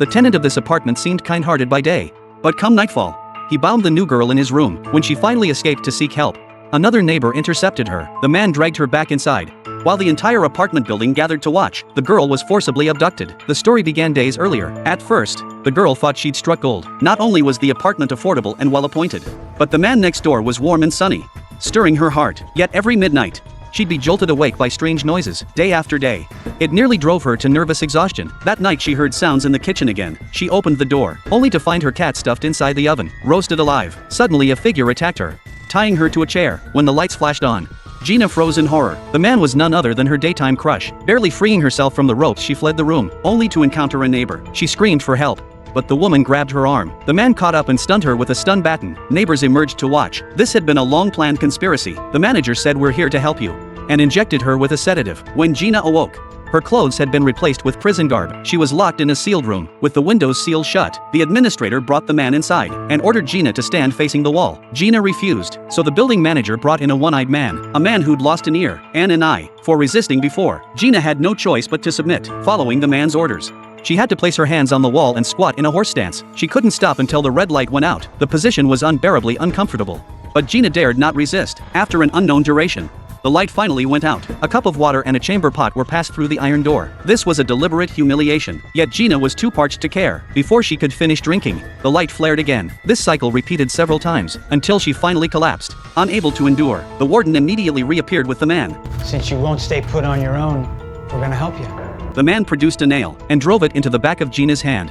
The tenant of this apartment seemed kind-hearted by day. But come nightfall, he bound the new girl in his room. When she finally escaped to seek help, another neighbor intercepted her. The man dragged her back inside. While the entire apartment building gathered to watch, the girl was forcibly abducted. The story began days earlier. At first, the girl thought she'd struck gold. Not only was the apartment affordable and well-appointed, but the man next door was warm and sunny, stirring her heart. Yet every midnight, she'd be jolted awake by strange noises, day after day. It nearly drove her to nervous exhaustion. That night she heard sounds in the kitchen again. She opened the door, only to find her cat stuffed inside the oven, roasted alive. Suddenly a figure attacked her, tying her to a chair. When the lights flashed on, Gina froze in horror. The man was none other than her daytime crush. Barely freeing herself from the ropes, she fled the room, only to encounter a neighbor. She screamed for help, but the woman grabbed her arm. The man caught up and stunned her with a stun baton. Neighbors emerged to watch. This had been a long-planned conspiracy. The manager said, "We're here to help you," and injected her with a sedative. When Gina awoke, her clothes had been replaced with prison garb. She was locked in a sealed room, with the windows sealed shut. The administrator brought the man inside, and ordered Gina to stand facing the wall. Gina refused, so the building manager brought in a one-eyed man, a man who'd lost an ear, and an eye, for resisting before. Gina had no choice but to submit, following the man's orders. She had to place her hands on the wall and squat in a horse stance. She couldn't stop until the red light went out. The position was unbearably uncomfortable. But Gina dared not resist. After an unknown duration, the light finally went out. A cup of water and a chamber pot were passed through the iron door. This was a deliberate humiliation. Yet Gina was too parched to care. Before she could finish drinking, the light flared again. This cycle repeated several times, until she finally collapsed. Unable to endure, the warden immediately reappeared with the man. "Since you won't stay put on your own, we're gonna help you." The man produced a nail, and drove it into the back of Gina's hand.